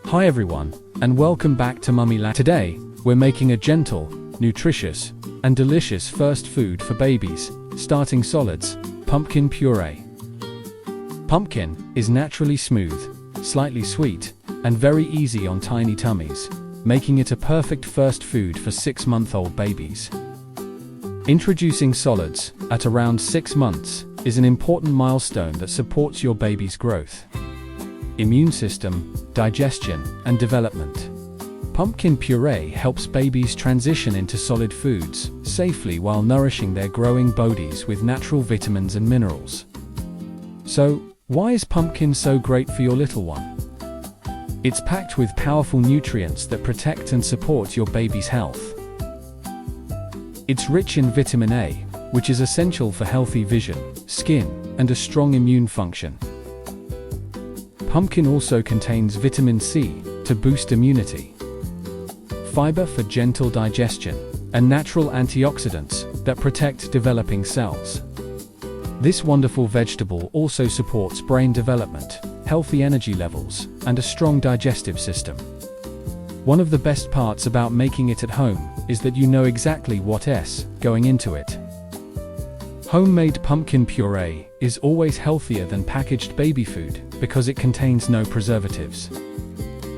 Hi everyone, and welcome back to Mamelody. Today, we're making a gentle, nutritious, and delicious first food for babies, starting solids, pumpkin puree. Pumpkin is naturally smooth, slightly sweet, and very easy on tiny tummies, making it a perfect first food for 6-month-old babies. Introducing solids at around 6 months is an important milestone that supports your baby's growth, immune system, digestion, and development. Pumpkin puree helps babies transition into solid foods safely while nourishing their growing bodies with natural vitamins and minerals. So, why is pumpkin so great for your little one? It's packed with powerful nutrients that protect and support your baby's health. It's rich in vitamin A, which is essential for healthy vision, skin, and a strong immune function. Pumpkin also contains vitamin C to boost immunity, fiber for gentle digestion, and natural antioxidants that protect developing cells. This wonderful vegetable also supports brain development, healthy energy levels, and a strong digestive system. One of the best parts about making it at home is that you know exactly what's going into it. Homemade pumpkin puree is always healthier than packaged baby food because it contains no preservatives,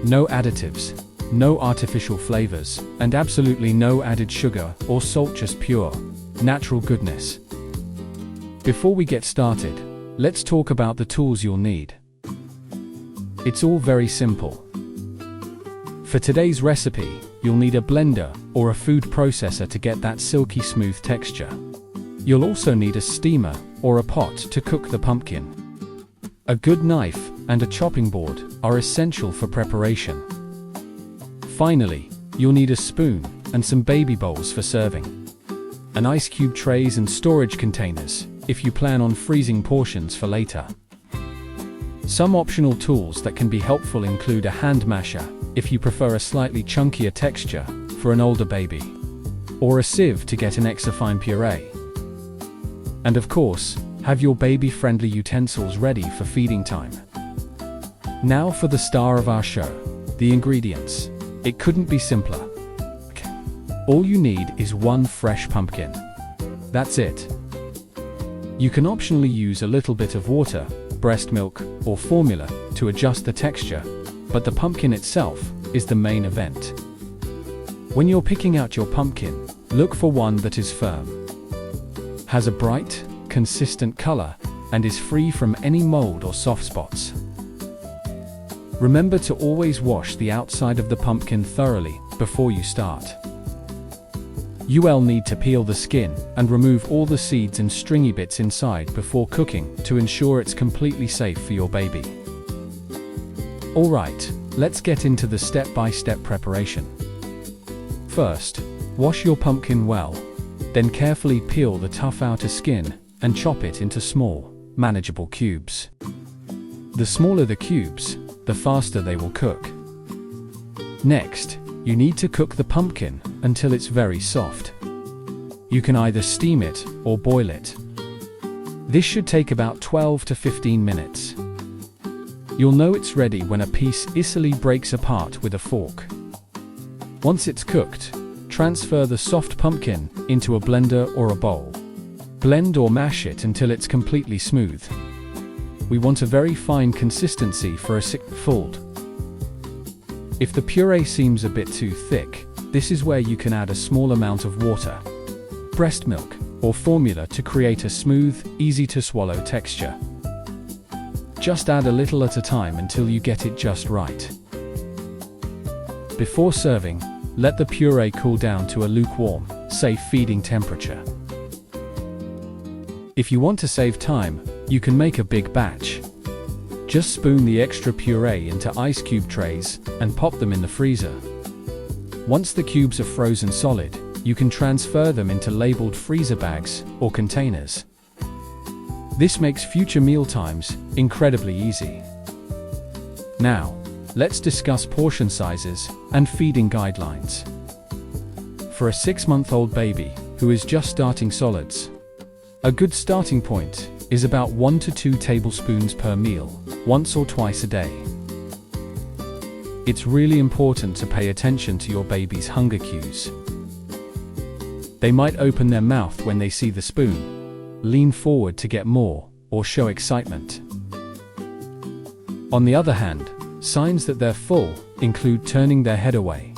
no additives, no artificial flavors, and absolutely no added sugar or salt, just pure, natural goodness. Before we get started, let's talk about the tools you'll need. It's all very simple. For today's recipe, you'll need a blender or a food processor to get that silky smooth texture. You'll also need a steamer or a pot to cook the pumpkin. A good knife and a chopping board are essential for preparation. Finally, you'll need a spoon and some baby bowls for serving. An ice cube trays and storage containers if you plan on freezing portions for later. Some optional tools that can be helpful include a hand masher if you prefer a slightly chunkier texture for an older baby, or a sieve to get an extra fine puree. And of course, have your baby-friendly utensils ready for feeding time. Now for the star of our show, the ingredients. It couldn't be simpler. All you need is one fresh pumpkin. That's it. You can optionally use a little bit of water, breast milk, or formula to adjust the texture, but the pumpkin itself is the main event. When you're picking out your pumpkin, look for one that is firm, has a bright, consistent color, and is free from any mold or soft spots. Remember to always wash the outside of the pumpkin thoroughly before you start. You'll need to peel the skin and remove all the seeds and stringy bits inside before cooking to ensure it's completely safe for your baby. Alright, let's get into the step-by-step preparation. First, wash your pumpkin well. Then carefully peel the tough outer skin and chop it into small, manageable cubes. The smaller the cubes, the faster they will cook. Next, you need to cook the pumpkin until it's very soft. You can either steam it or boil it. This should take about 12 to 15 minutes. You'll know it's ready when a piece easily breaks apart with a fork. Once it's cooked, transfer the soft pumpkin into a blender or a bowl. Blend or mash it until it's completely smooth. We want a very fine consistency for a fold. If the puree seems a bit too thick, this is where you can add a small amount of water, breast milk, or formula to create a smooth, easy-to-swallow texture. Just add a little at a time until you get it just right. Before serving, let the puree cool down to a lukewarm, safe feeding temperature. If you want to save time, you can make a big batch. Just spoon the extra puree into ice cube trays and pop them in the freezer. Once the cubes are frozen solid, you can transfer them into labeled freezer bags or containers. This makes future meal times incredibly easy. Now, let's discuss portion sizes and feeding guidelines. For a 6-month-old baby who is just starting solids, a good starting point is about 1 to 2 tablespoons per meal, once or twice a day. it's really important to pay attention to your baby's hunger cues. They might open their mouth when they see the spoon, lean forward to get more, or show excitement. On the other hand, signs that they're full include turning their head away,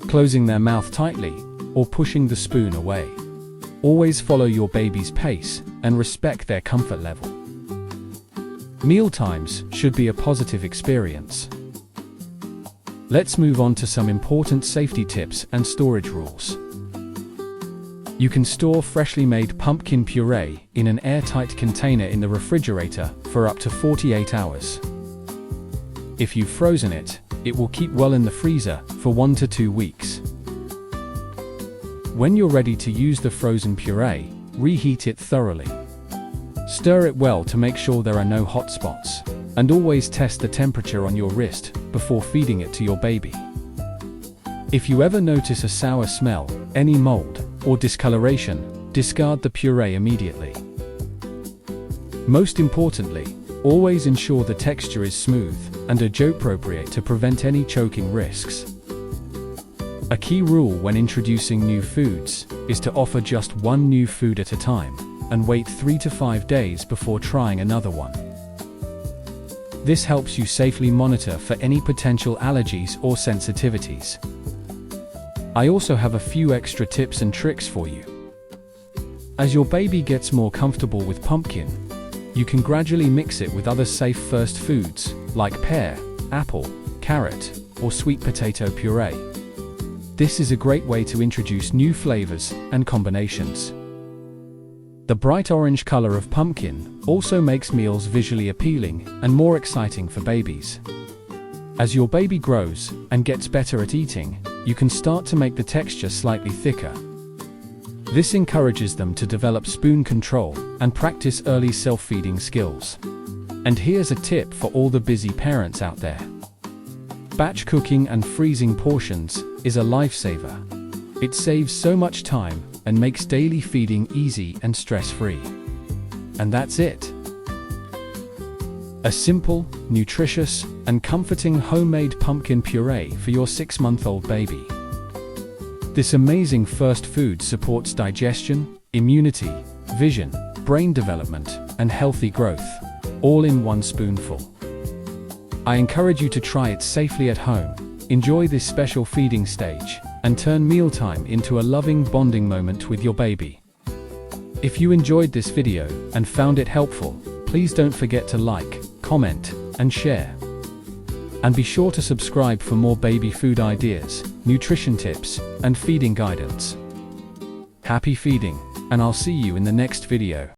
closing their mouth tightly, or pushing the spoon away. Always follow your baby's pace and respect their comfort level. Mealtimes should be a positive experience. Let's move on to some important safety tips and storage rules. You can store freshly made pumpkin puree in an airtight container in the refrigerator for up to 48 hours. If you've frozen it, it will keep well in the freezer for 1 to 2 weeks. When you're ready to use the frozen puree, reheat it thoroughly. Stir it well to make sure there are no hot spots, and always test the temperature on your wrist before feeding it to your baby. If you ever notice a sour smell, any mold, or discoloration, discard the puree immediately. Most importantly, always ensure the texture is smooth and age-appropriate to prevent any choking risks. A key rule when introducing new foods is to offer just one new food at a time and wait 3 to 5 days before trying another one. This helps you safely monitor for any potential allergies or sensitivities. I also have a few extra tips and tricks for you. As your baby gets more comfortable with pumpkin, you can gradually mix it with other safe first foods like pear, apple, carrot, or sweet potato puree. This is a great way to introduce new flavors and combinations. The bright orange color of pumpkin also makes meals visually appealing and more exciting for babies. As your baby grows and gets better at eating, you can start to make the texture slightly thicker. This encourages them to develop spoon control and practice early self-feeding skills. And here's a tip for all the busy parents out there. Batch cooking and freezing portions is a lifesaver. It saves so much time and makes daily feeding easy and stress-free. And that's it. A simple, nutritious, and comforting homemade pumpkin puree for your 6-month-old baby. This amazing first food supports digestion, immunity, vision, brain development, and healthy growth, all in one spoonful. I encourage you to try it safely at home, enjoy this special feeding stage, and turn mealtime into a loving bonding moment with your baby. If you enjoyed this video and found it helpful, please don't forget to like, comment, and share. And be sure to subscribe for more baby food ideas, nutrition tips, and feeding guidance. Happy feeding, and I'll see you in the next video.